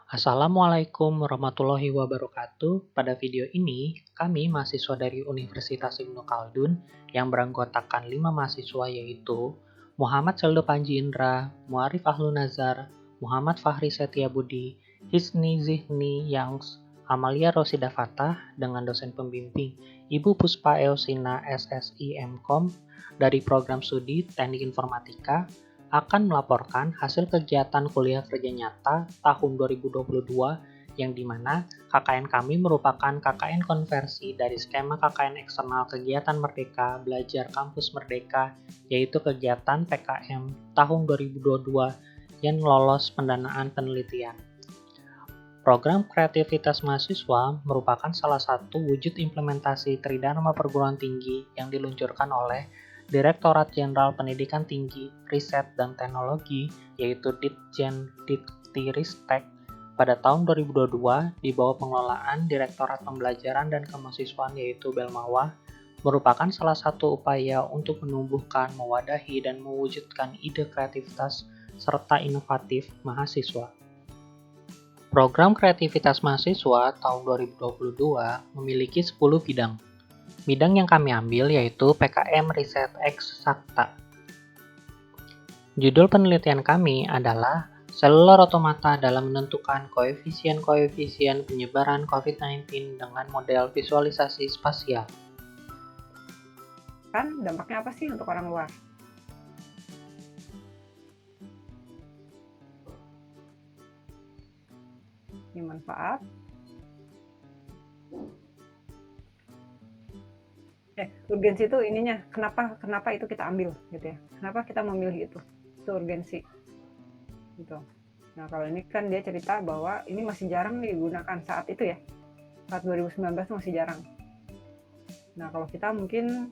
Assalamualaikum warahmatullahi wabarakatuh. Pada video ini, kami mahasiswa dari Universitas Ibnu Khaldun yang beranggotakan 5 mahasiswa yaitu Muhammad Seldo Panji Indra, Muarif Ahlu Nazar, Muhammad Fahri Setiabudi, Hisni Zihni Yangs, Amalia Rosida Fatah dengan dosen pembimbing Ibu Puspa Eosina SSI Mkom dari program studi Teknik Informatika akan melaporkan hasil kegiatan kuliah kerja nyata tahun 2022 yang dimana KKN kami merupakan KKN konversi dari skema KKN eksternal kegiatan Merdeka Belajar Kampus Merdeka yaitu kegiatan PKM tahun 2022 yang lolos pendanaan penelitian. Program Kreativitas Mahasiswa merupakan salah satu wujud implementasi Tridharma Perguruan Tinggi yang diluncurkan oleh Direktorat Jenderal Pendidikan Tinggi, Riset, dan Teknologi, yaitu Ditjen Diktiristek, pada tahun 2022 di bawah pengelolaan Direktorat Pembelajaran dan Kemahasiswaan yaitu Belmawa, merupakan salah satu upaya untuk menumbuhkan, mewadahi, dan mewujudkan ide kreativitas serta inovatif mahasiswa. Program Kreativitas Mahasiswa tahun 2022 memiliki 10 bidang. Bidang yang kami ambil yaitu PKM Riset Eksakta. Judul penelitian kami adalah Seluler Otomata dalam menentukan koefisien-koefisien penyebaran COVID-19 dengan model visualisasi spasial. Kan dampaknya apa sih untuk orang luar? Ini manfaat. Urgensi itu ininya, kenapa itu kita ambil gitu ya? Kenapa kita memilih itu? Itu urgensi. Gitu. Nah, kalau ini kan dia cerita bahwa ini masih jarang digunakan saat itu ya. Saat 2019 masih jarang. Nah, kalau kita mungkin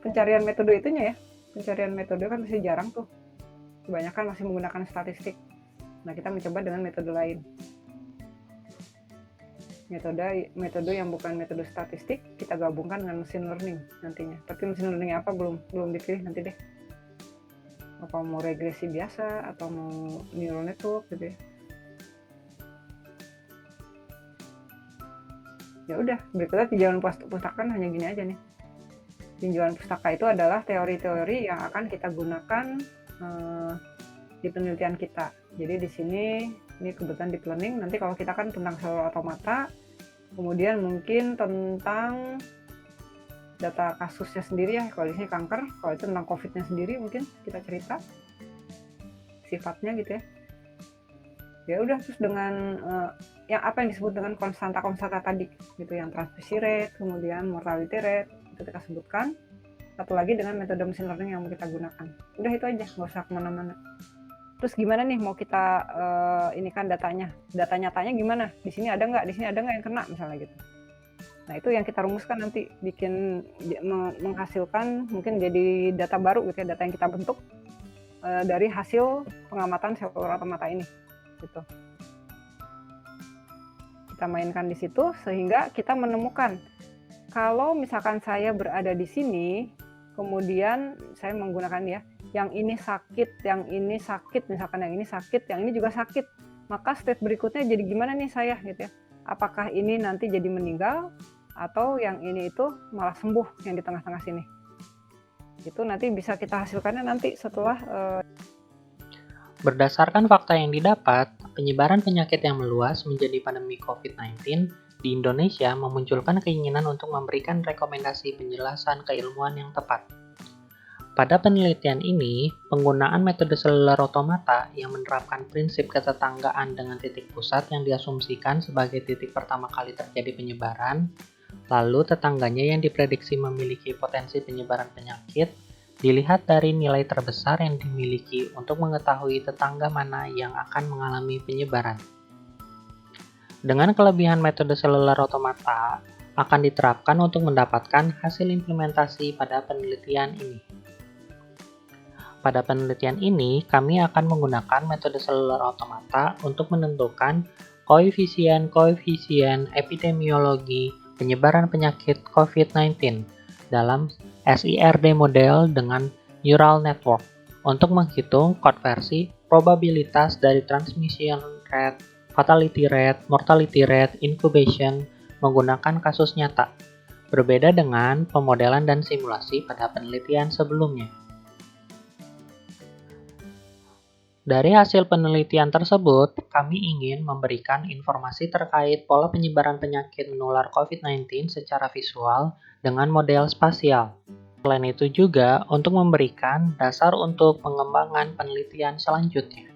pencarian metode itunya ya. Pencarian metode kan masih jarang tuh. Kebanyakan masih menggunakan statistik. Nah, kita mencoba dengan metode lain. Metode yang bukan metode statistik kita gabungkan dengan machine learning nantinya. Tapi machine learning apa belum dipilih nanti deh. Apa mau regresi biasa atau mau neural network gitu ya. Ya udah, berikutnya tinjauan pustaka kan hanya gini aja nih. Tinjauan pustaka itu adalah teori-teori yang akan kita gunakan di penelitian kita. Jadi di sini ini kebetulan deep learning. Nanti kalau kita kan tentang seluler otomata, kemudian mungkin tentang data kasusnya sendiri ya. Kalau di sini kanker, kalau itu tentang COVID-nya sendiri mungkin kita cerita sifatnya gitu ya. Ya udah, terus dengan yang apa yang disebut dengan konstanta tadi gitu, yang transmisi rate, kemudian mortality rate itu kita sebutkan. Satu lagi dengan metode machine learning yang mau kita gunakan. Udah itu aja, nggak usah kemana-mana. Terus gimana nih mau kita ini kan data nyatanya gimana? Di sini ada nggak yang kena misalnya gitu. Nah itu yang kita rumuskan nanti, menghasilkan mungkin jadi data baru gitu ya, data yang kita bentuk dari hasil pengamatan seluler otomata ini gitu. Kita mainkan di situ sehingga kita menemukan kalau misalkan saya berada di sini, kemudian saya menggunakan ya, yang ini sakit, misalkan yang ini sakit, yang ini juga sakit. Maka state berikutnya jadi gimana nih saya gitu ya. Apakah ini nanti jadi meninggal atau yang ini itu malah sembuh yang di tengah-tengah sini. Itu nanti bisa kita hasilkannya nanti setelah Berdasarkan fakta yang didapat, penyebaran penyakit yang meluas menjadi pandemi COVID-19 di Indonesia memunculkan keinginan untuk memberikan rekomendasi penjelasan keilmuan yang tepat. Pada penelitian ini, penggunaan metode seluler otomata yang menerapkan prinsip ketetanggaan dengan titik pusat yang diasumsikan sebagai titik pertama kali terjadi penyebaran, lalu tetangganya yang diprediksi memiliki potensi penyebaran penyakit, dilihat dari nilai terbesar yang dimiliki untuk mengetahui tetangga mana yang akan mengalami penyebaran. Dengan kelebihan metode seluler otomata, akan diterapkan untuk mendapatkan hasil implementasi pada penelitian ini. Pada penelitian ini, kami akan menggunakan metode seluler otomata untuk menentukan koefisien-koefisien epidemiologi penyebaran penyakit COVID-19 dalam SIRD model dengan neural network untuk menghitung konversi probabilitas dari transmission rate, fatality rate, mortality rate, incubation menggunakan kasus nyata, berbeda dengan pemodelan dan simulasi pada penelitian sebelumnya. Dari hasil penelitian tersebut, kami ingin memberikan informasi terkait pola penyebaran penyakit menular COVID-19 secara visual dengan model spasial. Selain itu juga untuk memberikan dasar untuk pengembangan penelitian selanjutnya.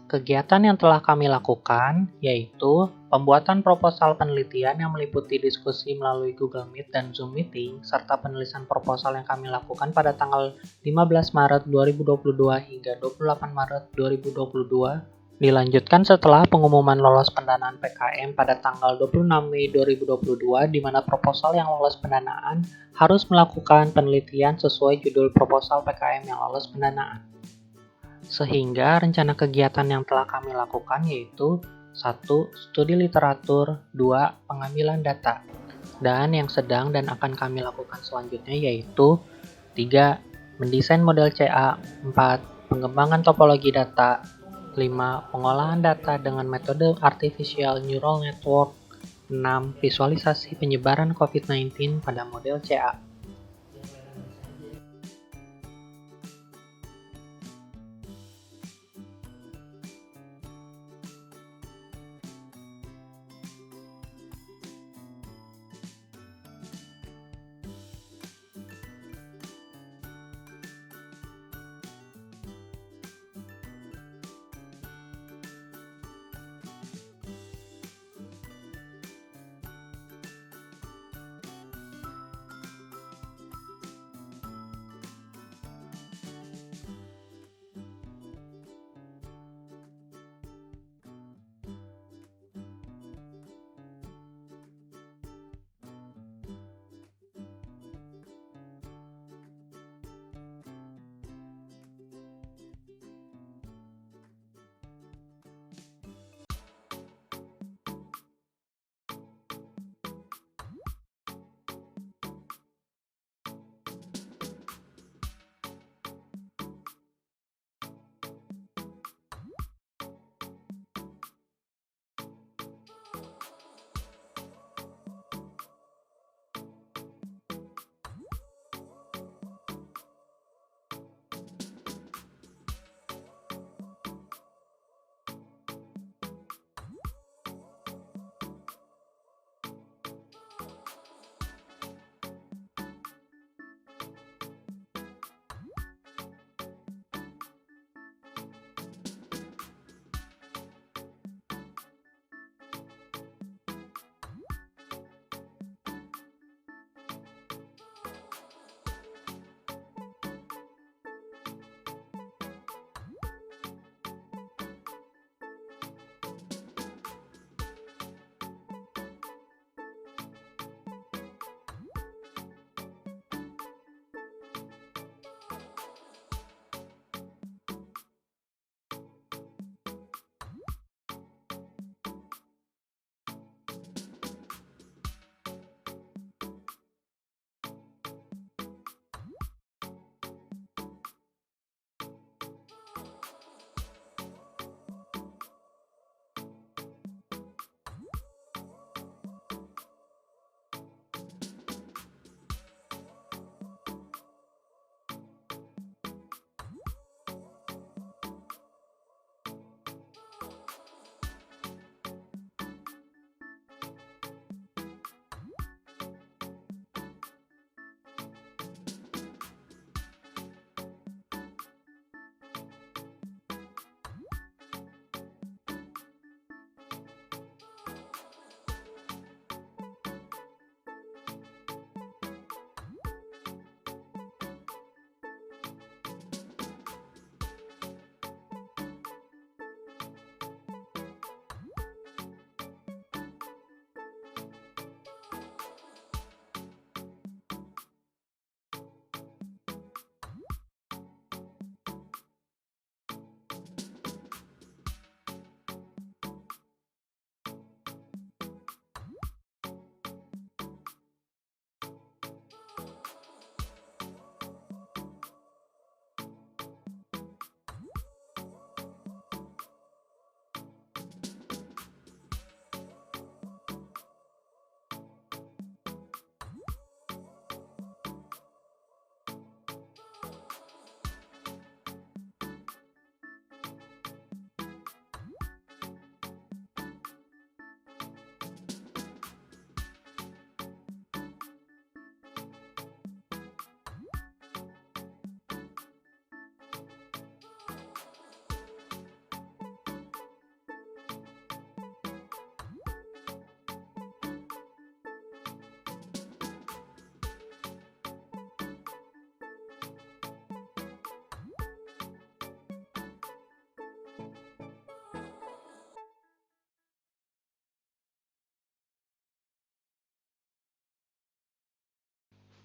Kegiatan yang telah kami lakukan yaitu pembuatan proposal penelitian yang meliputi diskusi melalui Google Meet dan Zoom Meeting, serta penulisan proposal yang kami lakukan pada tanggal 15 Maret 2022 hingga 28 Maret 2022, dilanjutkan setelah pengumuman lolos pendanaan PKM pada tanggal 26 Mei 2022, di mana proposal yang lolos pendanaan harus melakukan penelitian sesuai judul proposal PKM yang lolos pendanaan. Sehingga rencana kegiatan yang telah kami lakukan yaitu 1. Studi literatur, 2. Pengambilan data. Dan yang sedang dan akan kami lakukan selanjutnya yaitu 3. Mendesain model CA, 4. Pengembangan topologi data, 5. Pengolahan data dengan metode Artificial Neural Network, 6. Visualisasi penyebaran COVID-19 pada model CA.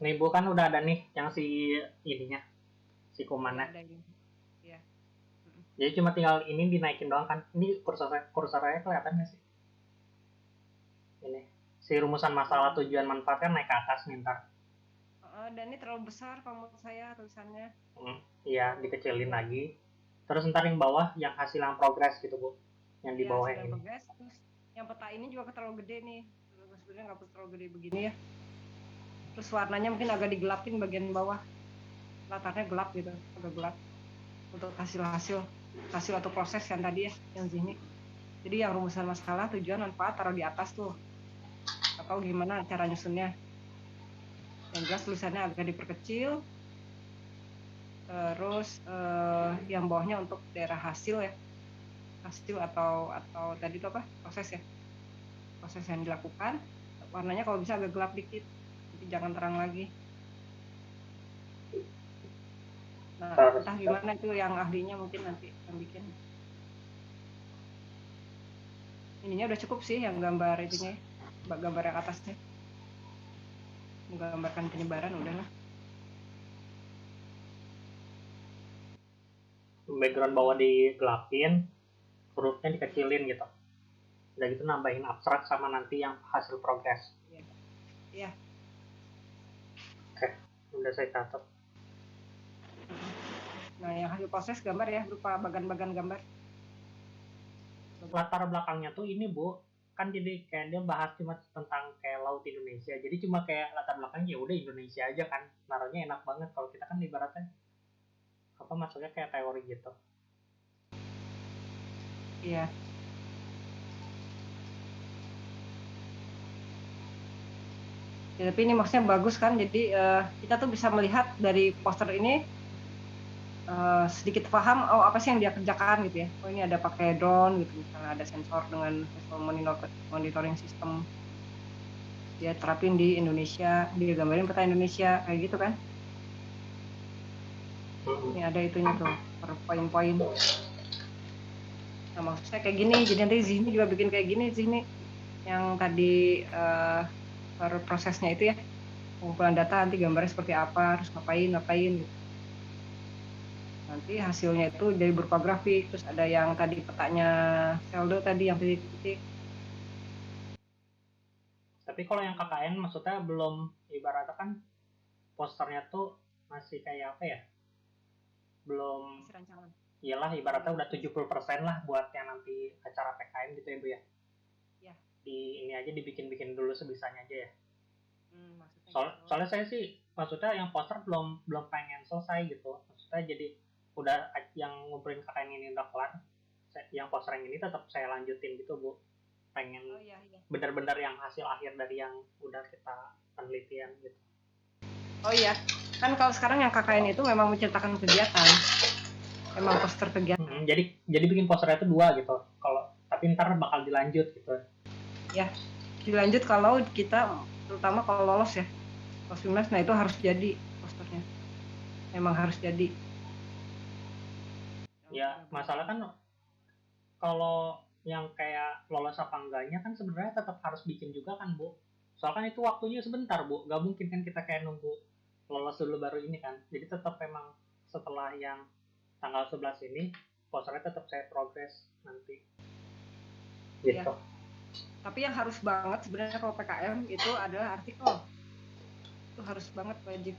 Nih Bu kan udah ada nih yang si ininya, si Ya kumannya. ada ini. Ya. Mm. Jadi cuma tinggal ini dinaikin doang kan. Ini kursornya kelihatan nggak sih? Ini si rumusan masalah tujuan manfaat kan naik ke atas nih ntar. Dan ini terlalu besar kalau menurut saya tulisannya. Iya, dikecilin lagi. Terus ntar yang bawah yang hasil yang progres gitu Bu. Yang di Ya bawah hasil yang dan ini. progres. Terus yang peta ini juga terlalu gede nih. Sebenarnya nggak terlalu gede begini ya. Terus warnanya mungkin agak digelapin bagian bawah. Latarnya gelap gitu, agak gelap. Untuk hasil atau proses yang tadi ya, yang sini. Jadi yang rumusan masalah, tujuan, manfaat taruh di atas tuh. Atau gimana cara nyusunnya. Yang jelas tulisannya agak diperkecil. Terus yang bawahnya untuk daerah hasil ya. Hasil atau tadi itu apa? Proses ya. Proses yang dilakukan. Warnanya kalau bisa agak gelap dikit. Jadi jangan terang lagi. Nah, entah gimana itu yang ahlinya mungkin nanti yang bikin. Ininya udah cukup sih yang gambar itunya, gambar yang atasnya. Menggambarkan penyebaran udahlah. Background bawah digelapin, hurufnya dikecilin gitu. Udah gitu nambahin abstrak sama nanti yang hasil progres. Iya. Oke, udah saya catat. Nah, yang hasil proses gambar ya berupa bagan-bagan gambar. Latar belakangnya tuh ini Bu, kan jadi kayak dia bahas cuma tentang kayak laut Indonesia. Jadi cuma kayak latar belakangnya ya udah Indonesia aja kan. Naruhnya enak banget kalau kita kan ibaratnya apa maksudnya kayak teori gitu. Iya. Ya, tapi ini maksudnya bagus kan. Jadi kita tuh bisa melihat dari poster ini sedikit paham apa sih yang dia kerjakan gitu ya. Oh ini ada pakai drone gitu, misalnya ada sensor dengan visual monitoring system. Dia terapin di Indonesia, dia gambarin peta Indonesia kayak gitu kan. Ini ada itunya tuh per poin-poin. Nah maksudnya kayak gini, jadi nanti Zihni juga bikin kayak gini Zihni. Yang tadi per prosesnya itu ya, pengumpulan data nanti gambarnya seperti apa, harus ngapain gitu. Nanti hasilnya itu jadi berupa grafik, terus ada yang tadi petanya Seldo tadi yang titik-titik. Tapi kalau yang KKN maksudnya belum ibaratnya kan posternya tuh masih kayak apa ya? Belum Masih rancangan. iyalah ibaratnya udah 70% lah buat yang nanti acara PKN gitu ya Bu ya. Ya. Di ini aja dibikin-bikin dulu sebisanya aja ya. Maksudnya gitu. Soalnya saya sih maksudnya yang poster belum pengen selesai gitu. Maksudnya jadi udah yang ngumpulin KKN ini udah kelar. Yang poster yang ini tetap saya lanjutin gitu Bu. Pengen Iya. benar-benar yang hasil akhir dari yang udah kita penelitian gitu. Oh iya, kan kalau sekarang yang KKN itu memang menceritakan kegiatan, memang poster kegiatan. Jadi bikin posternya itu 2 gitu. Kalau tapi ntar bakal dilanjut gitu. Ya, dilanjut kalau kita terutama kalau lolos ya, kelas 15, nah itu harus jadi posternya, memang harus jadi. Ya masalah kan kalau yang kayak lolos apa enggaknya kan sebenarnya tetap harus bikin juga kan Bu. Soalnya kan itu waktunya sebentar Bu, gak mungkin kan kita kayak nunggu lolos dulu baru ini kan. Jadi tetap memang setelah yang tanggal 11 ini posternya tetap saya progres nanti. Gitu. Ya. Tapi yang harus banget sebenarnya kalau PKM itu adalah artikel. Itu harus banget wajib.